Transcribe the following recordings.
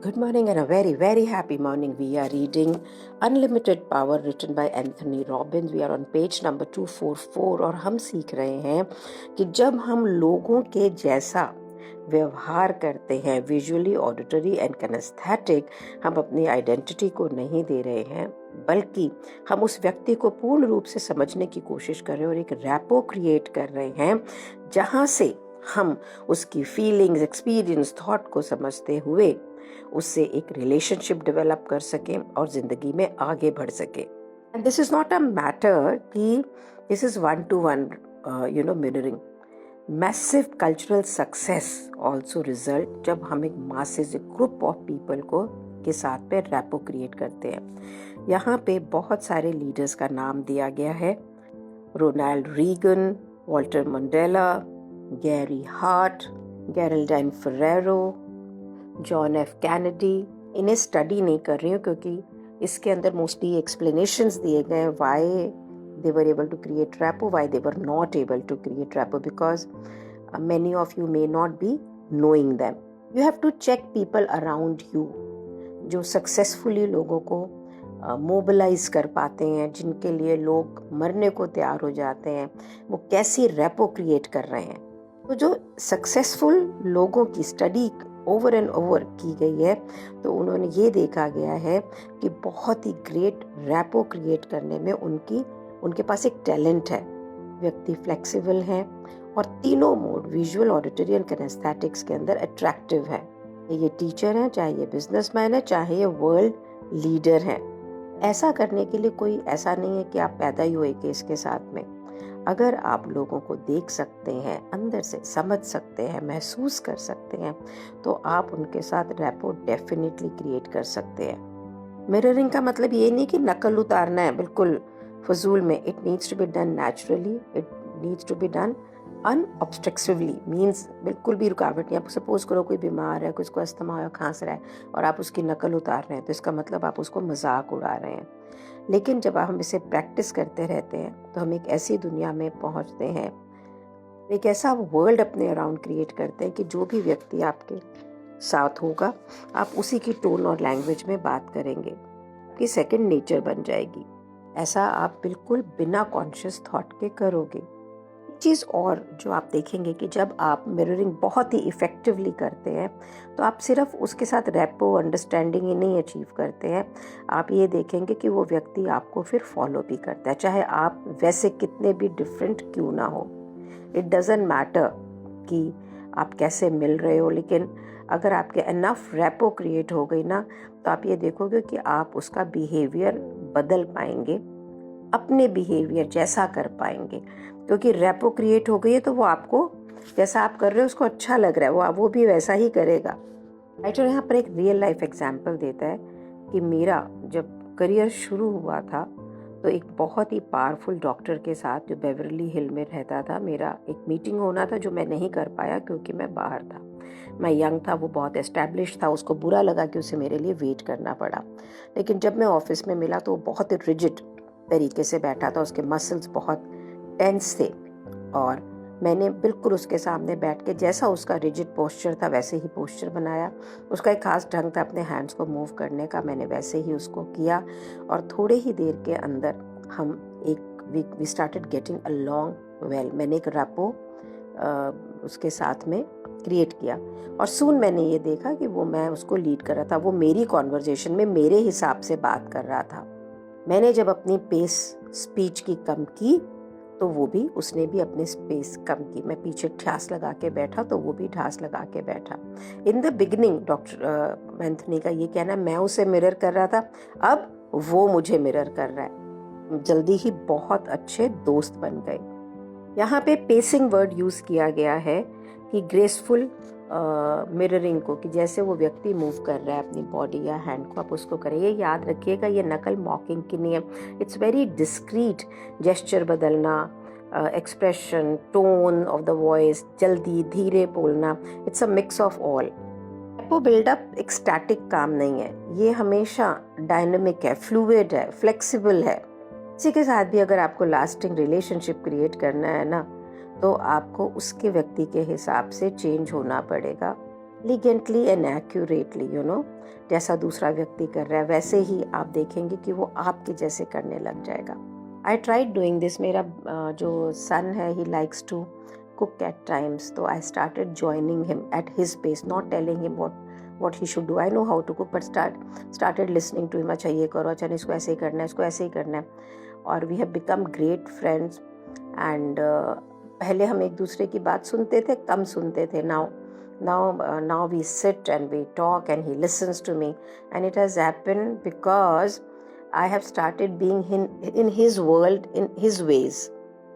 Good morning and a very, very happy morning. We are reading Unlimited Power written by Anthony Robbins. We are on page number 244 और हम सीख रहे हैं कि जब हम लोगों के जैसा व्यवहार करते हैं विजुअली, ऑडिटरी एंड किनेस्थेटिक, हम अपनी आइडेंटिटी को नहीं दे रहे हैं बल्कि हम उस व्यक्ति को पूर्ण रूप से समझने की कोशिश कर रहे हैं और एक रैपो क्रिएट कर रहे हैं जहाँ से हम उसकी फीलिंग्स, एक्सपीरियंस, थॉट को समझते हुए उससे एक रिलेशनशिप डेवलप कर सकें और जिंदगी में आगे बढ़ सके। And this is not a matter कि this is one to one mirroring. Massive cultural success also result जब हम एक मासेस, एक ग्रुप ऑफ पीपल को के साथ पे रैपो क्रिएट करते हैं। यहाँ पे बहुत सारे लीडर्स का नाम दिया गया है: Ronald Reagan, Walter Mondale, Gary Hart, Geraldine Ferraro, John F Kennedy. इन्हें स्टडी नहीं कर रही हूँ क्योंकि इसके अंदर मोस्टली एक्सप्लेनेशंस दिए गए हैं why they were able to create rapport, why they were not able to create rapport, because many of you may not be knowing them. You have to check people around you जो successfully लोगों को mobilise कर पाते हैं, जिनके लिए लोग मरने को तैयार हो जाते हैं, वो कैसी रैपो क्रिएट कर रहे हैं। तो जो सक्सेसफुल लोगों की स्टडी ओवर एंड ओवर की गई है तो उन्होंने ये देखा गया है कि बहुत ही ग्रेट रैपो क्रिएट करने में उनके पास एक टैलेंट है। व्यक्ति फ्लेक्सिबल है और तीनों मोड विजुअल, ऑडिटरी एंड किनेस्थेटिक्स के अंदर अट्रैक्टिव है। ये टीचर है, चाहे ये बिजनेसमैन है, चाहे ये वर्ल्ड लीडर है। ऐसा करने के लिए कोई ऐसा नहीं है कि आप पैदा ही हुए कि इसके साथ में। अगर आप लोगों को देख सकते हैं, अंदर से समझ सकते हैं, महसूस कर सकते हैं, तो आप उनके साथ रैपो डेफिनेटली क्रिएट कर सकते हैं। मिररिंग का मतलब ये नहीं कि नकल उतारना है बिल्कुल फजूल में। It needs to be done naturally, it needs to be done unobstructively, means बिल्कुल भी रुकावट नहीं। आप सपोज करो कोई बीमार है, कोई उसको अस्थमा या खांस रहा है और आप उसकी नकल उतार रहे हैं, तो इसका मतलब आप उसको मजाक उड़ा रहे हैं। लेकिन जब हम इसे प्रैक्टिस करते रहते हैं तो हम एक ऐसी दुनिया में पहुंचते हैं, एक ऐसा वर्ल्ड अपने अराउंड क्रिएट करते हैं कि जो भी व्यक्ति आपके साथ होगा आप उसी की टोन और लैंग्वेज में बात करेंगे, आपकी सेकंड नेचर बन जाएगी। ऐसा आप बिल्कुल बिना कॉन्शियस थॉट के करोगे। चीज़ और जो आप देखेंगे कि जब आप मिररिंग बहुत ही इफ़ेक्टिवली करते हैं तो आप सिर्फ उसके साथ रैपो, अंडरस्टैंडिंग ही नहीं अचीव करते हैं, आप ये देखेंगे कि वो व्यक्ति आपको फिर फॉलो भी करता है, चाहे आप वैसे कितने भी डिफरेंट क्यों ना हो। इट डजंट मैटर कि आप कैसे मिल रहे हो, लेकिन अगर आपके इनफ रैपो क्रिएट हो गई ना तो आप ये देखोगे कि आप उसका बिहेवियर बदल पाएंगे, अपने बिहेवियर जैसा कर पाएंगे, क्योंकि रैपो क्रिएट हो गई है तो वो आपको जैसा आप कर रहे हो उसको अच्छा लग रहा है, वो भी वैसा ही करेगा। राइटर यहाँ पर एक रियल लाइफ एग्जाम्पल देता है कि मेरा जब करियर शुरू हुआ था तो एक बहुत ही पावरफुल डॉक्टर के साथ जो बेवरली हिल में रहता था, मेरा एक मीटिंग होना था जो मैं नहीं कर पाया क्योंकि मैं बाहर था। मैं यंग था, वो बहुत एस्टैब्लिश था, उसको बुरा लगा कि उसे मेरे लिए वेट करना पड़ा। लेकिन जब मैं ऑफिस में मिला तो वो बहुत ही रिजिड तरीके से बैठा था, उसके मसल्स बहुत टेंस थे और मैंने बिल्कुल उसके सामने बैठ के जैसा उसका रिजिड पोस्चर था वैसे ही पोस्चर बनाया। उसका एक खास ढंग था अपने हैंड्स को मूव करने का, मैंने वैसे ही उसको किया और थोड़े ही देर के अंदर हम we started getting along well. मैंने एक रैपो उसके साथ में क्रिएट किया और सून मैंने ये देखा कि वो मैं उसको लीड कर रहा था, वो मेरी कॉन्वर्जेशन में मेरे हिसाब से बात कर रहा था। मैंने जब अपनी पेस स्पीच की कम की तो वो भी, उसने भी अपनी स्पेस कम की। मैं पीछे ठास लगा के बैठा तो वो भी ठास लगा के बैठा। In the beginning doctor Anthony का ये कहना, मैं उसे मिरर कर रहा था, अब वो मुझे मिरर कर रहा है। जल्दी ही बहुत अच्छे दोस्त बन गए। यहाँ पे पेसिंग वर्ड यूज किया गया है कि ग्रेसफुल मिररिंग को, कि जैसे वो व्यक्ति मूव कर रहा है अपनी बॉडी या हैंड को, आप उसको करें। ये याद रखिएगा, ये नकल मॉकिंग की नहीं है। इट्स वेरी डिस्क्रीट जेस्चर बदलना, expression, tone of the voice, जल्दी धीरे बोलना, it's a mix of all. Rapport buildup एक स्टैटिक काम नहीं है, ये हमेशा डायनेमिक है, फ्लूइड है, फ्लेक्सिबल है। किसी के साथ भी अगर आपको लास्टिंग रिलेशनशिप क्रिएट करना है ना तो आपको उसके व्यक्ति के हिसाब से चेंज होना पड़ेगा। एलिगेंटली एंड एक्यूरेटली, जैसा दूसरा व्यक्ति कर रहा है वैसे ही आप देखेंगे कि वो आपके जैसे करने लग जाएगा। I tried doing this. मेरा जो सन है, he likes to cook at times, so I started joining him at his pace, not telling him what he should do. I know how to cook, but started listening to him. अच्छा ये करो, अच्छा इसको ऐसे ही करना है, इसको ऐसे ही करना है। और we have become great friends and पहले हम एक दूसरे की बात सुनते थे, कम सुनते थे। Now we sit and we talk and he listens to me, and it has happened because I have started being in his world, in his ways.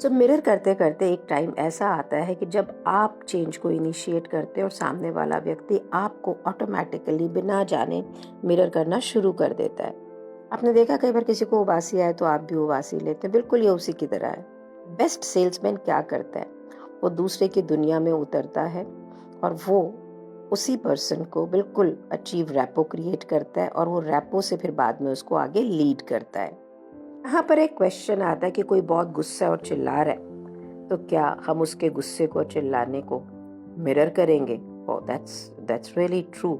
जब मिरर करते करते एक टाइम ऐसा आता है कि जब आप चेंज को इनिशिएट करते हैं और सामने वाला व्यक्ति आपको ऑटोमेटिकली बिना जाने मिरर करना शुरू कर देता है। आपने देखा कई बार किसी को उबासी आए तो आप भी उबासी लेते हैं, बिल्कुल ये उसी की तरह है। बेस्ट सेल्समैन क्या करता है, वो दूसरे की दुनिया में उतरता है और वो उसी पर्सन को बिल्कुल अचीव रैपो क्रिएट करता है और वो रैपो से फिर बाद में उसको आगे लीड करता है। यहाँ पर एक क्वेश्चन आता है कि कोई बहुत गुस्सा और चिल्ला रहा है, तो क्या हम उसके गुस्से को चिल्लाने को मिरर करेंगे? ओह, दैट्स रियली ट्रू।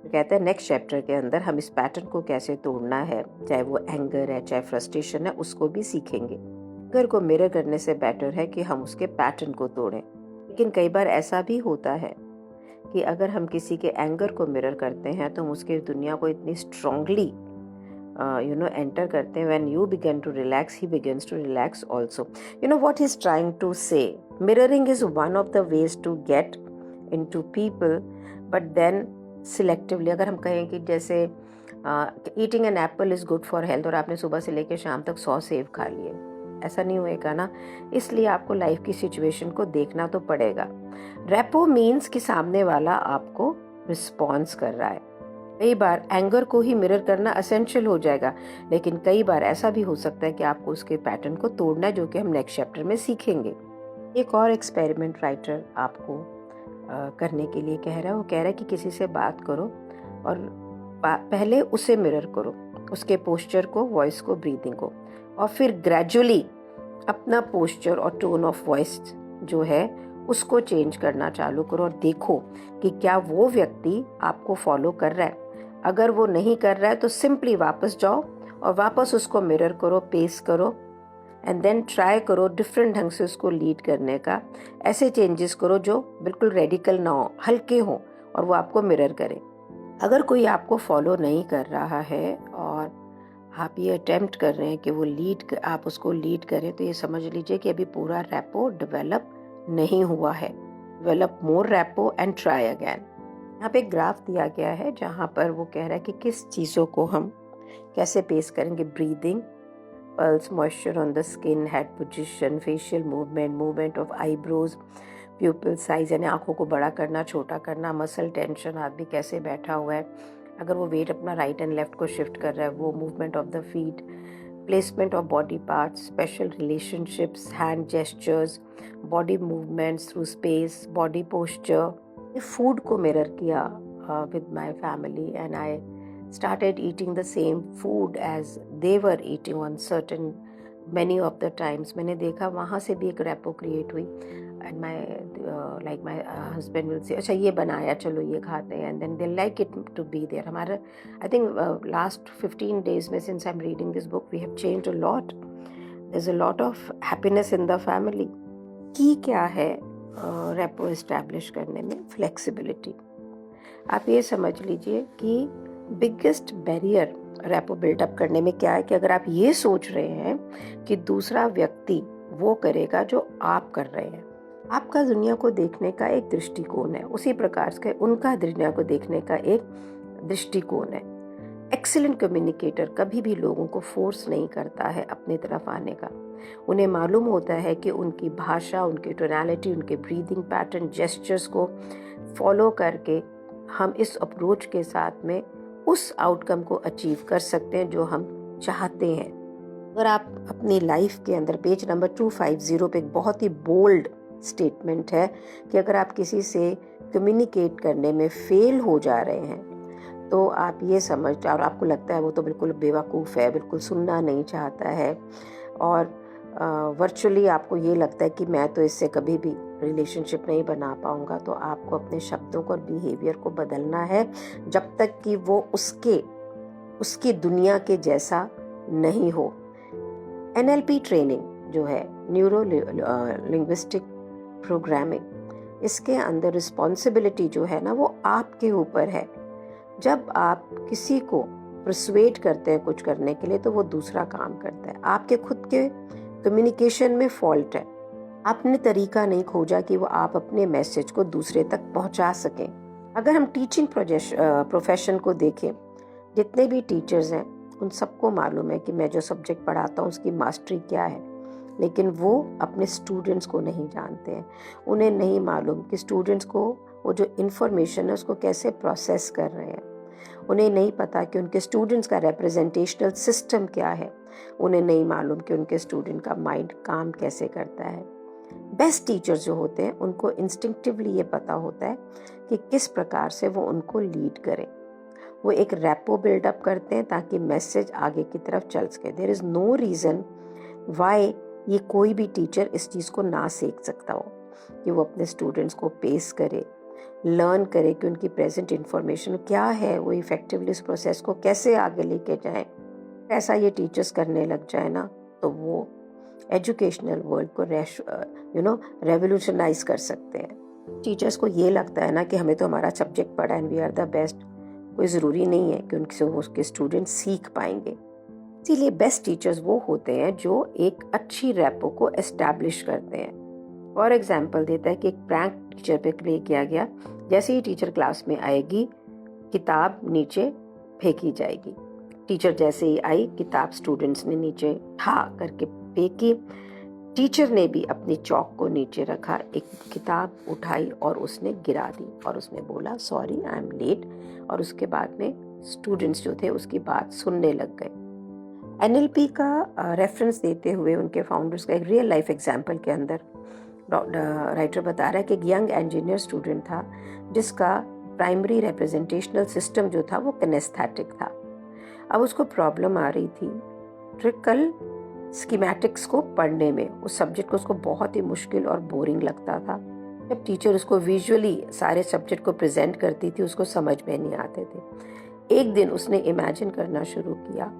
कहते हैं नेक्स्ट चैप्टर के अंदर हम इस पैटर्न को कैसे तोड़ना है, चाहे वो एंगर है चाहे फ्रस्ट्रेशन है, उसको भी सीखेंगे। एंगर को मिरर करने से बेटर है कि हम उसके पैटर्न को तोड़ें। लेकिन कई बार ऐसा भी होता है कि अगर हम किसी के एंगर को मिरर करते हैं तो हम उसकी दुनिया को इतनी स्ट्रांगली enter करते हैं। when you begin to relax, he begins to relax also. What he's trying to say, mirroring is one of the ways to get into people, but then selectively। अगर हम कहें कि जैसे eating an apple is good for health और आपने सुबह से लेकर शाम तक 100 सेब खा लिए, ऐसा नहीं होएगा ना। इसलिए आपको लाइफ की सिचुएशन को देखना तो पड़ेगा। रेपो मीन्स कि सामने वाला आपको रिस्पॉन्स कर रहा है। कई बार एंगर को ही मिरर करना एसेंशियल हो जाएगा, लेकिन कई बार ऐसा भी हो सकता है कि आपको उसके पैटर्न को तोड़ना है, जो कि हम नेक्स्ट चैप्टर में सीखेंगे। एक और एक्सपेरिमेंट राइटर आपको करने के लिए कह रहा है। वो कह रहा है कि किसी से बात करो और पहले उसे मिरर करो, उसके पोस्चर को, वॉइस को, ब्रीदिंग को, और फिर ग्रेजुअली अपना पोस्चर और टोन ऑफ वॉइस जो है उसको चेंज करना चालू करो और देखो कि क्या वो व्यक्ति आपको फॉलो कर रहा है। अगर वो नहीं कर रहा है तो सिंपली वापस जाओ और वापस उसको मिरर करो, पेस करो, एंड देन ट्राई करो डिफरेंट ढंग से उसको लीड करने का। ऐसे चेंजेस करो जो बिल्कुल रेडिकल ना हो, हल्के हो, और वो आपको मिरर करे। अगर कोई आपको फॉलो नहीं कर रहा है और आप ये अटेम्प्ट कर रहे हैं कि वो आप उसको लीड करें, तो ये समझ लीजिए कि अभी पूरा रैपो डेवलप नहीं हुआ है। Develop more rapport and try again. यहाँ पे एक ग्राफ दिया गया है जहाँ पर वो कह रहा है कि किस चीज़ों को हम कैसे पेश करेंगे। Breathing, pulse, moisture on the skin, head position, facial movement, movement of eyebrows, प्यूपिल size यानी आंखों को बड़ा करना, छोटा करना, मसल टेंशन, आदमी कैसे बैठा हुआ है, अगर वो वेट अपना राइट एंड लेफ्ट को शिफ्ट कर रहा है, वो movement of the feet, placement of body parts, special relationships, hand gestures, body movements through space, body posture. Food को मिरर किया with my family and I started eating the same food as they were eating on certain many of the times। मैंने देखा वहाँ से भी एक repo create हुई and my husband will say अच्छा ये बनाया, चलो ये खाते हैं, and then they like it to be there। हमारा I think last 15 days में since I'm reading this book we have changed a lot। there's a lot of happiness in the family। की क्या है रेपो एस्टैब्लिश करने में? Flexibility. आप ये समझ लीजिए कि बिगेस्ट बैरियर रैपो बिल्डअप करने में क्या है कि अगर आप ये सोच रहे हैं कि दूसरा व्यक्ति वो करेगा जो आप कर रहे हैं, आपका दुनिया को देखने का एक दृष्टिकोण है, उसी प्रकार से उनका दुनिया को देखने का एक दृष्टिकोण है। एक्सीलेंट कम्युनिकेटर कभी भी लोगों को फोर्स नहीं करता है अपनी तरफ आने का। उन्हें मालूम होता है कि उनकी भाषा, उनकी टोनैलिटी, उनके ब्रीदिंग पैटर्न, जेस्चर्स को फॉलो करके हम इस अप्रोच के साथ में उस आउटकम को अचीव कर सकते हैं जो हम चाहते हैं। अगर आप अपनी लाइफ के अंदर, पेज नंबर 250 पे एक बहुत ही बोल्ड स्टेटमेंट है कि अगर आप किसी से कम्युनिकेट करने में फेल हो जा रहे हैं तो आप ये समझ, और आपको लगता है वो तो बिल्कुल बेवकूफ़ है, बिल्कुल सुनना नहीं चाहता है, और वर्चुअली आपको ये लगता है कि मैं तो इससे कभी भी रिलेशनशिप नहीं बना पाऊंगा, तो आपको अपने शब्दों को और बिहेवियर को बदलना है जब तक कि वो उसकी दुनिया के जैसा नहीं हो। NLP ट्रेनिंग जो है, न्यूरो लिंग्विस्टिक प्रोग्रामिंग, इसके अंदर रिस्पॉन्सिबिलिटी जो है ना वो आपके ऊपर है। जब आप किसी को परसुएट करते हैं कुछ करने के लिए तो वो दूसरा काम करता है। आपके खुद के कम्युनिकेशन में फॉल्ट है, आपने तरीका नहीं खोजा कि वो आप अपने मैसेज को दूसरे तक पहुंचा सकें। अगर हम टीचिंग प्रोफेशन को देखें, जितने भी टीचर्स हैं उन सबको मालूम है कि मैं जो सब्जेक्ट पढ़ाता हूँ उसकी मास्टरी क्या है, लेकिन वो अपने स्टूडेंट्स को नहीं जानते हैं। उन्हें नहीं मालूम कि स्टूडेंट्स को वो जो इन्फॉर्मेशन है उसको कैसे प्रोसेस कर रहे हैं। उन्हें नहीं पता कि उनके स्टूडेंट्स का रिप्रेजेंटेशनल सिस्टम क्या है। उन्हें नहीं मालूम कि उनके स्टूडेंट का माइंड काम कैसे करता है। बेस्ट टीचर्स जो होते हैं उनको इंस्टिंक्टिवली ये पता होता है कि किस प्रकार से वो उनको लीड करें। वो एक रैपो बिल्डअप करते हैं ताकि मैसेज आगे की तरफ चल सके। There is no reason why ये कोई भी टीचर इस चीज़ को ना सीख सकता हो कि वो अपने स्टूडेंट्स को पेस करे, लर्न करे कि उनकी प्रेजेंट इंफॉर्मेशन क्या है, वो इफेक्टिवली इस प्रोसेस को कैसे आगे लेके जाएं। ऐसा ये टीचर्स करने लग जाए ना तो वो एजुकेशनल वर्ल्ड को रेवोल्यूशनाइज कर सकते हैं। टीचर्स को ये लगता है ना कि हमें तो हमारा सब्जेक्ट पढ़ा है and we are the best, कोई ज़रूरी नहीं है कि उनसे उसके स्टूडेंट सीख पाएंगे। इसीलिए बेस्ट टीचर्स वो होते हैं जो एक अच्छी रैपो को एस्टैब्लिश करते हैं। फॉर एग्जाम्पल देता है कि एक प्रैंक टीचर पे प्ले किया गया। जैसे ही टीचर क्लास में आएगी किताब नीचे फेंकी जाएगी। टीचर जैसे ही आई किताब स्टूडेंट्स ने नीचे ठा करके फेंकी। टीचर ने भी अपनी चौक को नीचे रखा, एक किताब उठाई और उसने गिरा दी और उसने बोला सॉरी आई एम लेट, और उसके बाद में स्टूडेंट्स जो थे उसकी बात सुनने लग गए। NLP का रेफरेंस देते हुए उनके फाउंडर्स का एक रियल लाइफ एग्जाम्पल के अंदर राइटर बता रहा है कि एक यंग इंजीनियर स्टूडेंट था जिसका प्राइमरी रिप्रेजेंटेशनल सिस्टम जो था वो किनेस्थेटिक था। अब उसको प्रॉब्लम आ रही थी ट्रिकल स्कीमेटिक्स को पढ़ने में। उस सब्जेक्ट को उसको बहुत ही मुश्किल और बोरिंग लगता था। जब टीचर उसको विजुअली सारे सब्जेक्ट को प्रेजेंट करती थी उसको समझ में नहीं आते थे। एक दिन उसने इमेजिन करना शुरू किया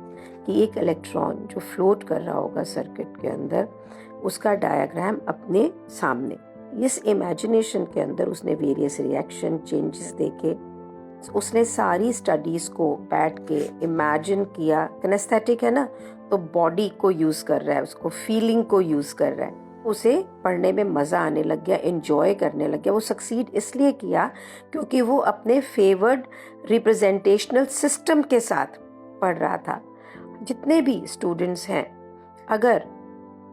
कि एक इलेक्ट्रॉन जो फ्लोट कर रहा होगा सर्किट के अंदर, उसका डायग्राम अपने सामने। इस इमेजिनेशन के अंदर उसने वेरियस रिएक्शन चेंजेस देखे। उसने सारी स्टडीज को बैठ के इमेजिन किया। किनेस्थेटिक है ना, तो बॉडी को यूज कर रहा है, उसको फीलिंग को यूज कर रहा है। उसे पढ़ने में मजा आने लग गया, एंजॉय करने लग गया। वो सक्सीड इसलिए किया क्योंकि वो अपने फेवर्ड रिप्रेजेंटेशनल सिस्टम के साथ पढ़ रहा था। जितने भी स्टूडेंट्स हैं, अगर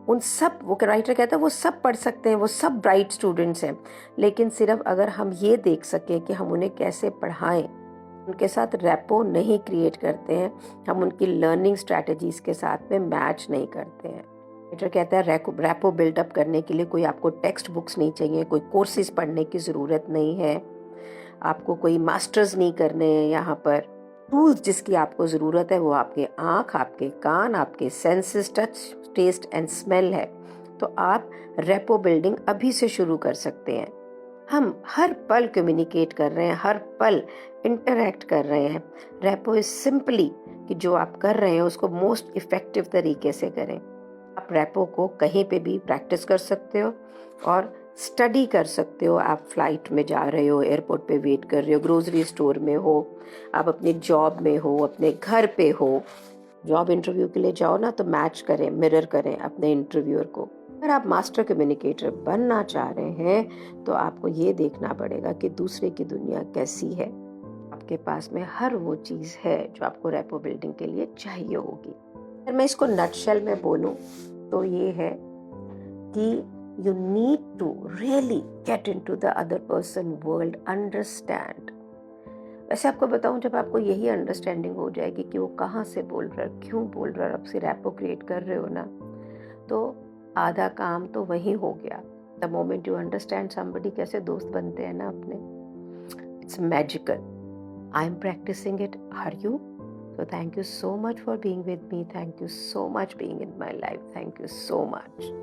उन सब, वो राइटर कहता है वो सब पढ़ सकते हैं, वो सब ब्राइट स्टूडेंट्स हैं, लेकिन सिर्फ अगर हम ये देख सकें कि हम उन्हें कैसे पढ़ाएं, उनके साथ रैपो नहीं क्रिएट करते हैं, हम उनकी लर्निंग स्ट्रैटेजीज के साथ में मैच नहीं करते हैं। राइटर कहता है रैपो बिल्डअप करने के लिए कोई आपको टेक्स्ट बुक्स नहीं चाहिए, कोई कोर्सेज पढ़ने की ज़रूरत नहीं है, आपको कोई मास्टर्स नहीं करने हैं। यहाँ पर टूल्स जिसकी आपको ज़रूरत है वो आपके आँख, आपके कान, आपके senses, touch, taste and smell है। तो आप रैपो बिल्डिंग अभी से शुरू कर सकते हैं। हम हर पल कम्युनिकेट कर रहे हैं, हर पल इंटरैक्ट कर रहे हैं। रैपो इज सिंपली कि जो आप कर रहे हैं उसको मोस्ट इफेक्टिव तरीके से करें। आप रैपो को कहीं पे भी प्रैक्टिस कर सकते हो और स्टडी कर सकते हो। आप फ्लाइट में जा रहे हो, एयरपोर्ट पे वेट कर रहे हो, ग्रोसरी स्टोर में हो, आप अपने जॉब में हो, अपने घर पे हो। जॉब इंटरव्यू के लिए जाओ ना तो मैच करें, मिरर करें अपने इंटरव्यूअर को। अगर आप मास्टर कम्युनिकेटर बनना चाह रहे हैं तो आपको ये देखना पड़ेगा कि दूसरे की दुनिया कैसी है। आपके पास में हर वो चीज़ है जो आपको रैपो बिल्डिंग के लिए चाहिए होगी। अगर मैं इसको नटशेल में बोलूं तो ये है कि you need to really get into the other person world, understand। वैसे आपको बताऊं, जब आपको यही अंडरस्टैंडिंग हो जाएगी कि वो कहाँ से बोल रहा है, क्यों बोल रहा है, आप से रैपो क्रिएट कर रहे हो ना, तो आधा काम तो वही हो गया। The moment you understand somebody, कैसे दोस्त बनते हैं ना अपने, it's magical. I am practising it, are you? So thank you so much for being with me. Thank you so much being in my life. Thank you so much.